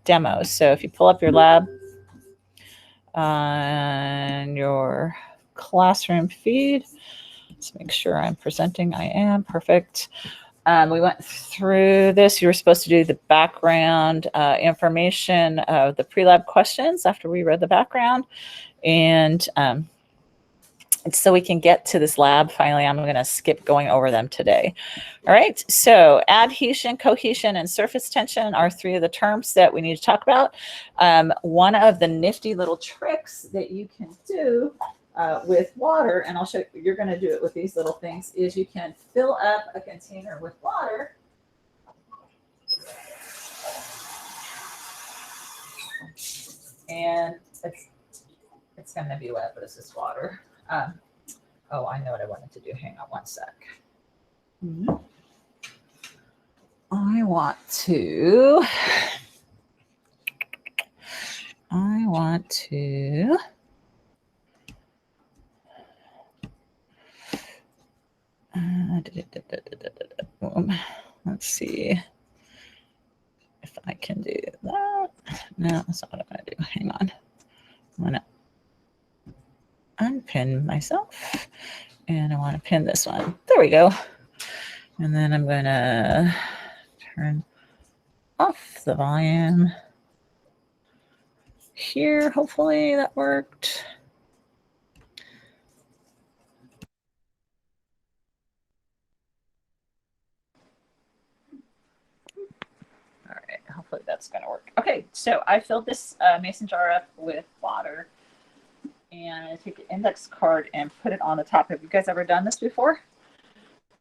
demos. So if you pull up your lab on your classroom feed, let's make sure I'm presenting. I am. Perfect. We went through this. You were supposed to do the background information of the pre-lab questions after we read the background. And so we can get to this lab finally. I'm going to skip going over them today. All right, so adhesion, cohesion, and surface tension are three of the terms that we need to talk about. One of the nifty little tricks that you can do with water, and I'll show you, you're going to do it with these little things, is you can fill up a container with water. And it's going to be wet, but it's just water. Oh, I know what I wanted to do. Hang on one sec. I want to let's see if I can do that. No, that's not what I'm going to do. Hang on. I'm going to unpin myself, and I want to pin this one. There we go. And then I'm going to turn off the volume here. Hopefully that worked. All right, hopefully that's going to work. Okay, so I filled this mason jar up with water, and I'm going to take the index card and put it on the top. Have you guys ever done this before?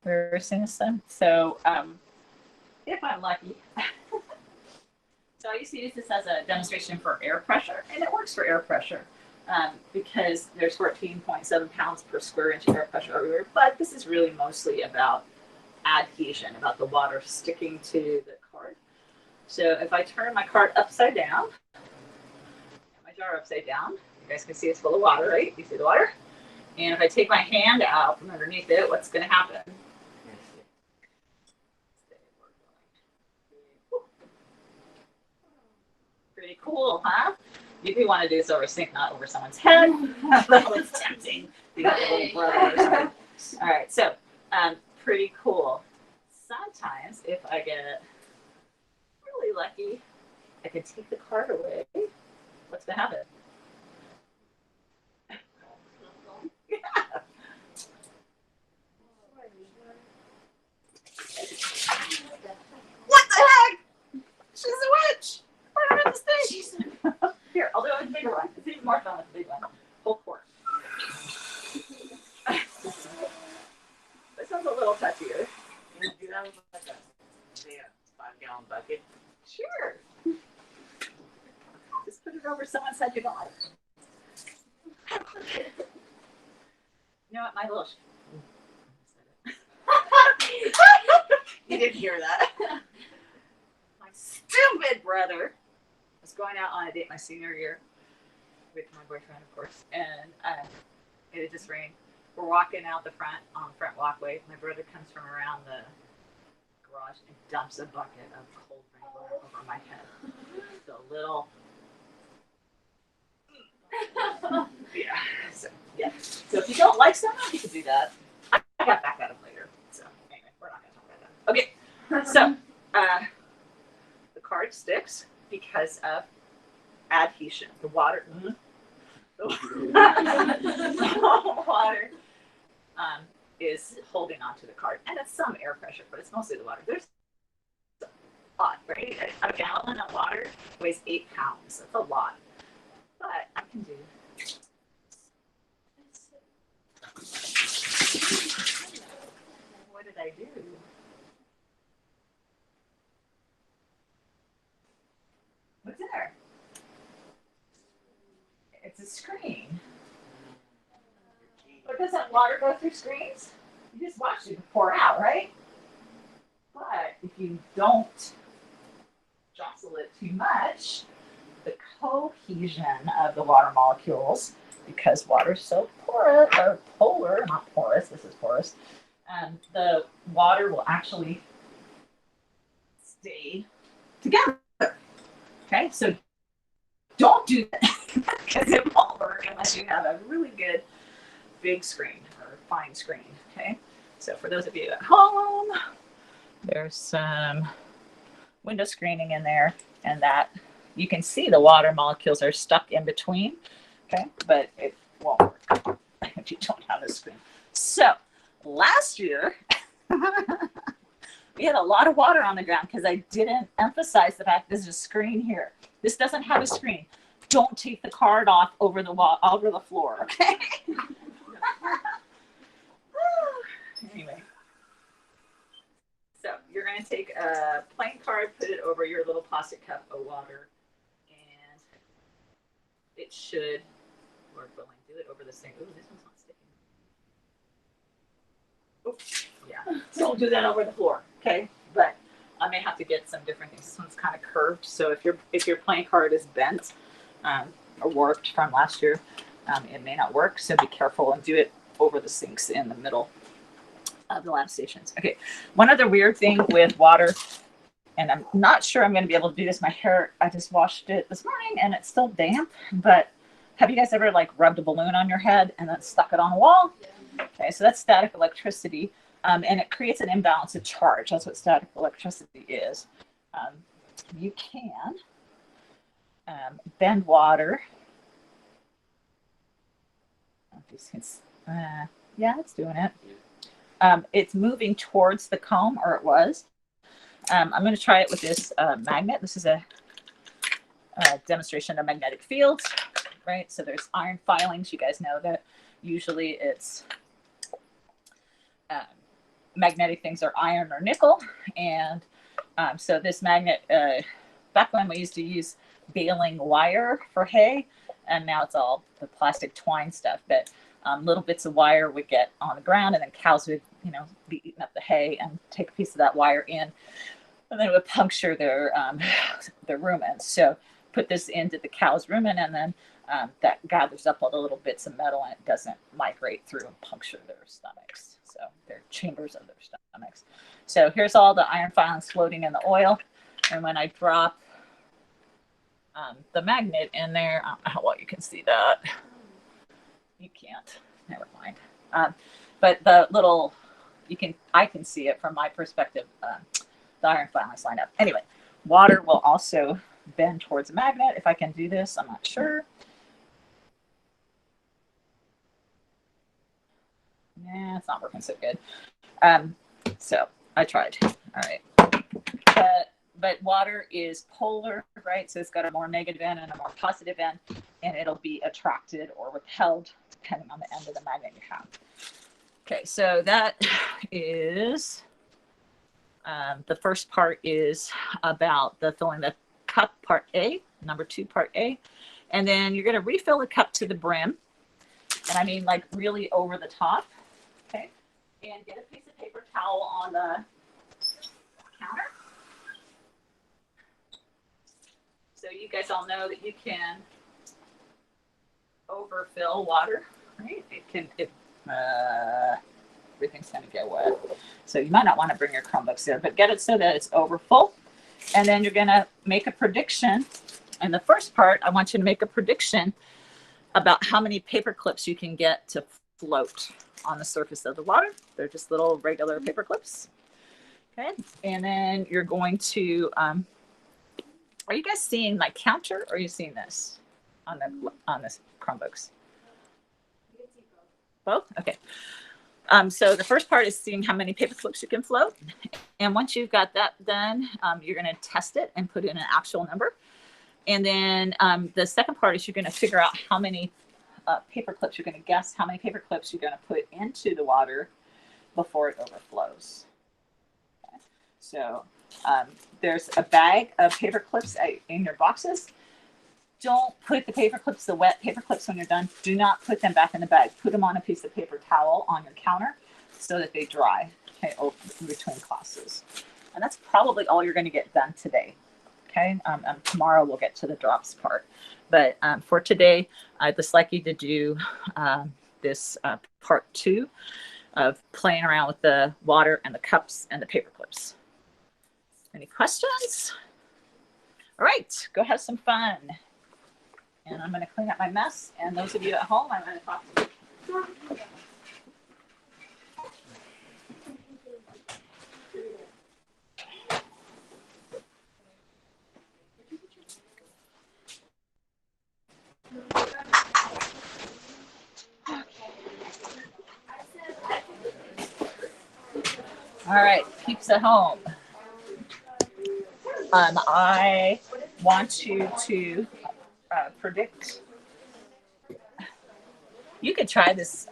We're seeing this then. So if I'm lucky. So I used to use this as a demonstration for air pressure, and it works for air pressure because there's 14.7 pounds per square inch of air pressure everywhere. But this is really mostly about adhesion, about the water sticking to the card. So if I turn my card upside down, my jar upside down, you guys can see it's full of water, right? You see the water? And if I take my hand out from underneath it, what's going to happen? Pretty cool, huh? You do want to do this over a sink, not over someone's head. Although it's tempting to get a little brother or something. All right, so pretty cool. Sometimes, if I get really lucky, I can take the card away. What's going to happen? Yeah. What the heck? She's a witch. Put her in the stage. Here, I'll do a bigger one. It's even more fun with the big one. Whole quart. This one's a little touchier. Can you do that with like a, say, a 5-gallon bucket? Sure. Just put it over someone's head you don't like. You know what, my little... You didn't hear that. My stupid brother was going out on a date my senior year with my boyfriend, of course, and it had just rained. We're walking out the front on the front walkway. My brother comes from around the garage and dumps a bucket of cold rain water over my head. So a little, yeah. So if you don't like someone, you can do that. I got back at him later. So anyway, we're not going to talk about that. Okay, so the card sticks because of adhesion. The water, water is holding onto the card, and it's some air pressure, but it's mostly the water. There's a lot, right? A gallon of water weighs 8 pounds. That's a lot, but I can do. What did I do? What's there? It's a screen. But doesn't water go through screens? You just watch it pour out, right? But if you don't jostle it too much, the cohesion of the water molecules, because water is so porous, or polar, not porous, this is porous, the water will actually stay together. so don't do that because it won't work unless you have a really good big screen or fine screen. Okay, so for those of you at home, there's some window screening in there, and that you can see the water molecules are stuck in between. Okay, but it won't work if you don't have a screen. So last year, we had a lot of water on the ground because I didn't emphasize the fact there's a screen here. This doesn't have a screen. Don't take the card off over the wall, over the floor, okay? Anyway, so you're going to take a plain card, put it over your little plastic cup of water, and it should, Lord willing, do it over this thing. Ooh, this one's not sticking. Ooh, yeah, so we'll do that over the floor, okay? But I may have to get some different things. This one's kind of curved, so if your playing card is bent or warped from last year, it may not work. So be careful and do it over the sinks in the middle of the lab stations. Okay, one other weird thing with water, and I'm not sure I'm going to be able to do this. My hair, I just washed it this morning, and it's still damp. But have you guys ever like rubbed a balloon on your head and then stuck it on a wall? Okay, so that's static electricity. And it creates an imbalance of charge. That's what static electricity is. You can bend water. Yeah, it's doing it. It's moving towards the comb, or it was. I'm going to try it with this magnet. This is a demonstration of magnetic fields, right? So there's iron filings. You guys know that usually it's magnetic things are iron or nickel. And so this magnet, back when we used to use baling wire for hay, and now it's all the plastic twine stuff, but little bits of wire would get on the ground, and then cows would, be eating up the hay and take a piece of that wire in, and then it would puncture their rumens. So put this into the cow's rumen, and then that gathers up all the little bits of metal, and it doesn't migrate through and puncture their stomachs. So they're chambers of their stomachs. So here's all the iron filings floating in the oil, and when I drop the magnet in there, I don't know how well you can see that. You can't. Never mind. But the little, I can see it from my perspective. The iron filings line up. Anyway, water will also bend towards a magnet. If I can do this, I'm not sure. Nah, it's not working so good. So I tried. All right. But water is polar, right? So it's got a more negative end and a more positive end, and it'll be attracted or repelled depending on the end of the magnet you have. Okay, so that is the first part is about the filling the cup, part A, number 2, part A. And then you're going to refill the cup to the brim. And I mean like really over the top. Okay. And get a piece of paper towel on the counter. So you guys all know that you can overfill water, right? Everything's going to get wet. So you might not want to bring your Chromebooks there, but get it so that it's over full. And then you're going to make a prediction. In the first part, I want you to make a prediction about how many paper clips you can get to float on the surface of the water. They're just little regular paper clips. Okay. And then you're going to, are you guys seeing my counter, or are you seeing this on this Chromebooks? Both? Okay. So the first part is seeing how many paper clips you can float. And once you've got that done, you're going to test it and put in an actual number. And then the second part is you're going to figure out how many paper clips, you're going to guess how many paper clips you're going to put into the water before it overflows. Okay. So there's a bag of paper clips in your boxes. Don't put the paper clips, the wet paper clips, when you're done. Do not put them back in the bag. Put them on a piece of paper towel on your counter so that they dry, okay, in between classes. And that's probably all you're going to get done today. Okay, tomorrow we'll get to the drops part. But for today, I'd just like you to do this part 2 of playing around with the water and the cups and the paper clips. Any questions? All right, go have some fun. And I'm going to clean up my mess. And those of you at home, I'm going to talk to you. All right, peeps at home. I want you to predict. You could try this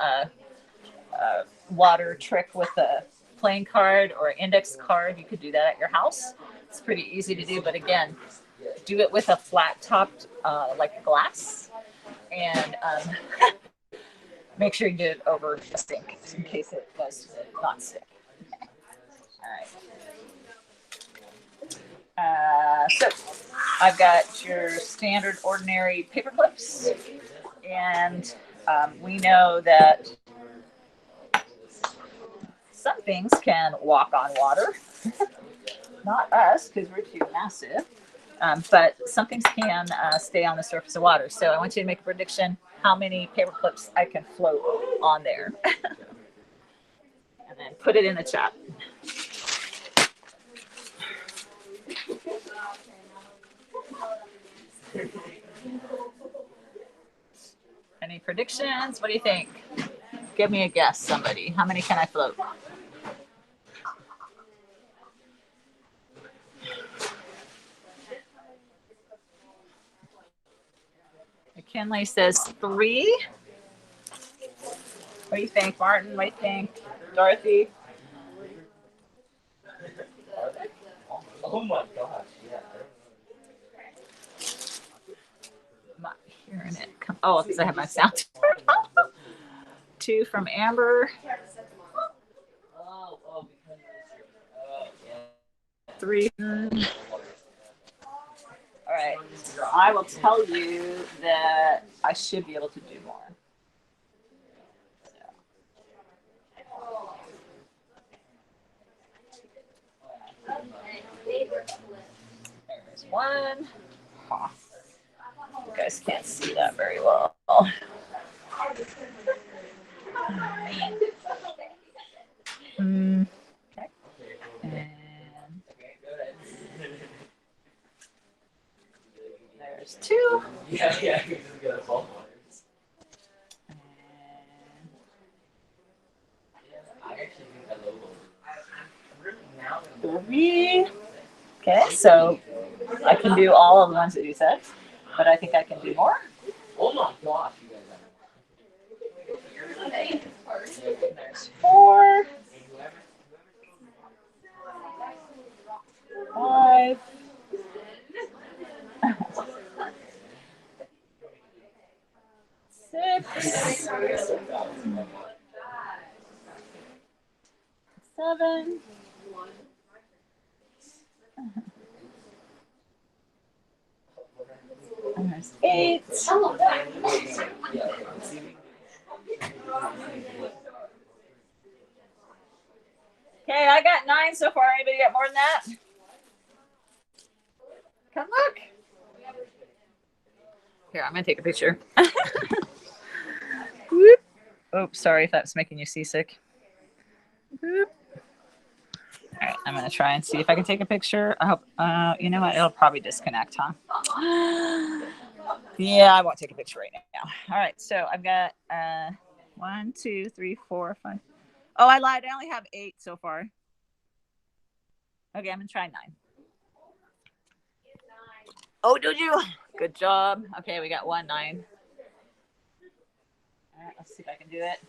water trick with a playing card or index card. You could do that at your house. It's pretty easy to do, but again, do it with a flat topped like glass, and make sure you do it over a sink in case it does not stick. All right. So I've got your standard ordinary paper clips, and we know that some things can walk on water. Not us, because we're too massive. But some things can stay on the surface of water. So I want you to make a prediction how many paper clips I can float on there. And then put it in the chat. Any predictions? What do you think? Give me a guess, somebody. How many can I float? McKinley says 3. What do you think, Martin? What do you think, Dorothy? Oh my gosh, yeah. I'm not hearing it. Oh, because I have my sound turned off. 2 from Amber. 3. All right. I will tell you that I should be able to do more. There's 1. Huh. You guys can't see that very well. Okay. And there's 2. Yeah. And 3. Okay, so I can do all of the ones that you said, but I think I can do more. Oh my gosh, you guys. There's 4. 5. 6. 7. And there's 8. Okay, I got 9 so far. Anybody got more than that? Come look. Here, I'm gonna take a picture. Whoop. Oops, sorry if that's making you seasick. Whoop. All right, I'm gonna try and see if I can take a picture. I hope. You know what? It'll probably disconnect, huh? Yeah, I won't take a picture right now. All right, so I've got 1, 2, 3, 4, 5. Oh, I lied. I only have 8 so far. Okay, I'm gonna try 9. Oh, did you? Good job. Okay, we got 1 9. All right, let's see if I can do it.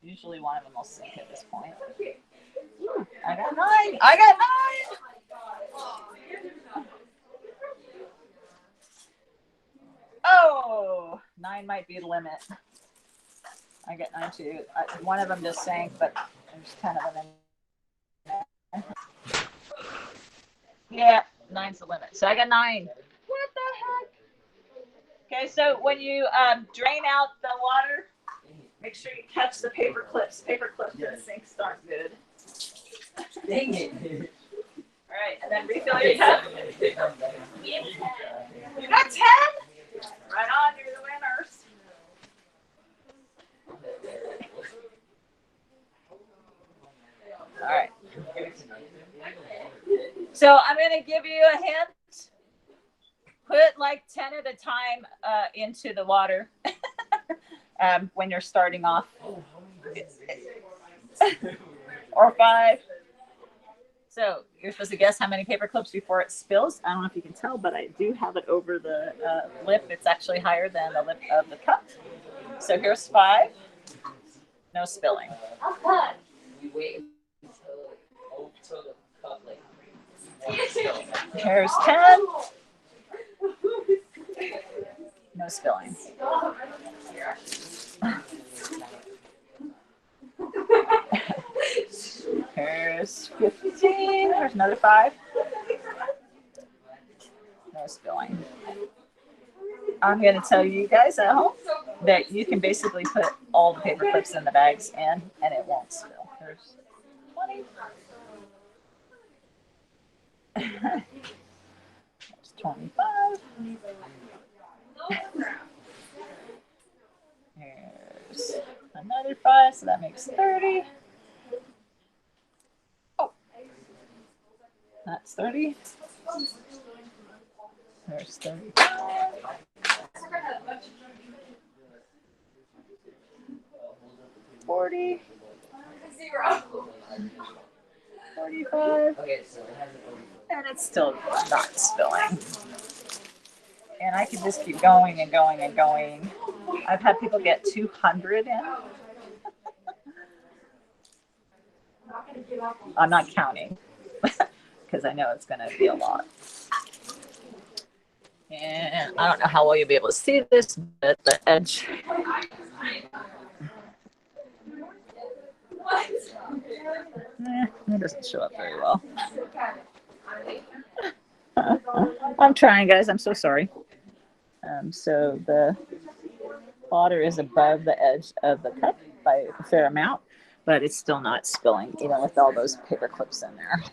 Usually one of them will sink at this point. I got 9. I got 9. Oh, 9 might be the limit. I got 9 too. One of them just sank, but there's 10 of them in. Yeah, 9's the limit. So I got 9. What the heck? Okay, so when you drain out the water, make sure you catch the paper clips. Paper clips in the sinks aren't good. Dang it. All right, and then refill your cup. You got 10? Right on, you're the winners. All right. So I'm going to give you a hint. Put like 10 at a time into the water when you're starting off. Or 5. So you're supposed to guess how many paper clips before it spills. I don't know if you can tell, but I do have it over the lip. It's actually higher than the lip of the cup. So here's 5. No spilling. We wait until the cup like Here's 10. No spilling. Here's 15. There's another 5. No spilling. I'm going to tell you guys at home that you can basically put all the paper clips in the bags in and it won't spill. There's 20. There's 25. Here's another 5, so that makes 30. Oh, that's 30. There's 35. 40. 45. And it's still not spilling. And I can just keep going and going and going. I've had people get 200 in. I'm not counting because I know it's going to be a lot. And I don't know how well you'll be able to see this, but the edge. It doesn't show up very well. I'm trying, guys. I'm so sorry. So the water is above the edge of the cup by a fair amount, but it's still not spilling, even with all those paper clips in there.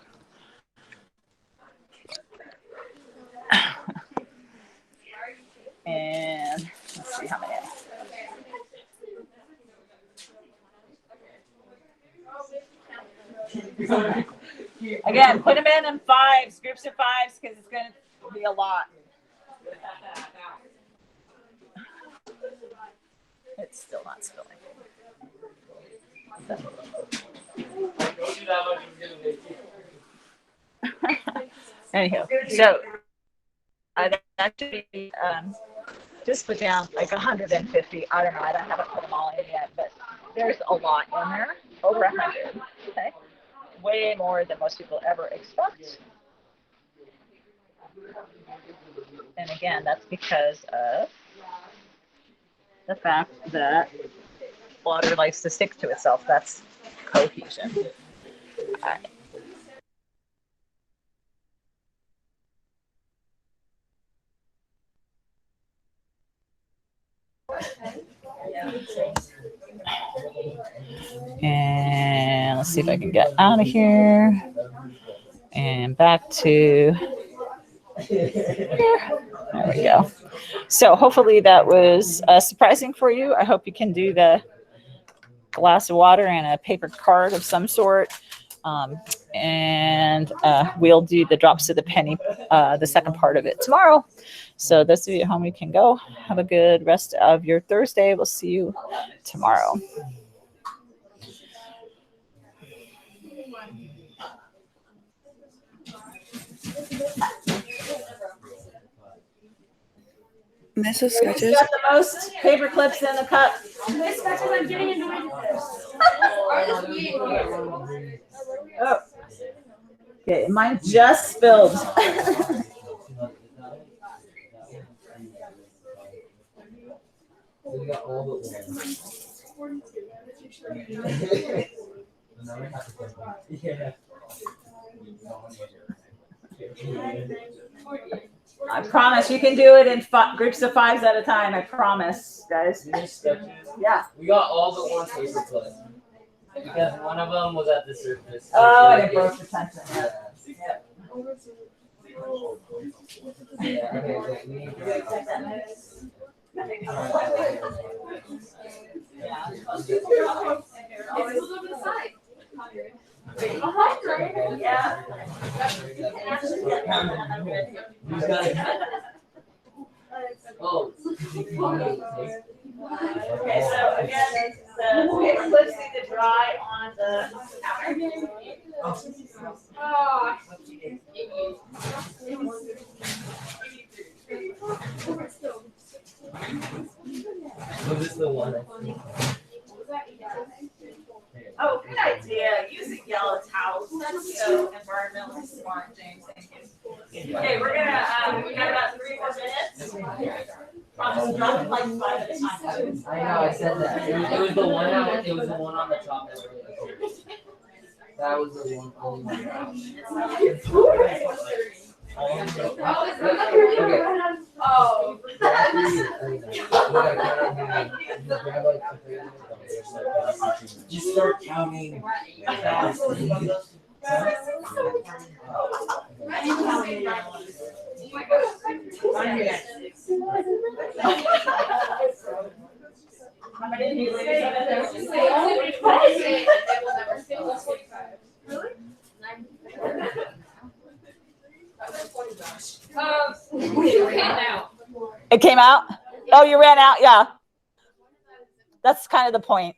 And let's see how many. Again, put them in 5s, groups of 5s, because it's going to be a lot. It's still not spilling. Anyhow, so I've actually just put down like 150. I don't know. I haven't put them all in yet, but there's a lot in there. Over 100. Okay. Way more than most people ever expect. And again, that's because of the fact that water likes to stick to itself. That's cohesion. All right. And let's see if I can get out of here and back to here. There we go. So hopefully that was surprising for you. I hope you can do the glass of water and a paper card of some sort. And we'll do the drops of the penny, the second part of it tomorrow. So those of you at home, you can go. Have a good rest of your Thursday. We'll see you tomorrow. Mrs. Sketches. Who's got the most paper clips in the cup? Miss Sketches, I'm getting annoyed with this. Oh. Okay, mine just spilled. I promise you can do it in groups of 5s at a time. I promise, guys. Yeah. We got all but one paper clip because one of them was at the surface. Oh, and it broke the tension. Yeah. Yeah, okay, wait, we need Who's got it? Oh. Okay, so again, the paperclips need to dry on the counter. Was this the one? Oh, good idea. Using yellow towels. That's so environmentally smart, James. Thank you. Okay, we're gonna, we got about 3 more minutes. Promise, drop it like 5 at a time. I know, I said that. It was the one that it was the one on the top that really that was the one only one. Oh. Just start counting fast. How many did you say? It came out? Oh, you ran out? Yeah. That's kind of the point.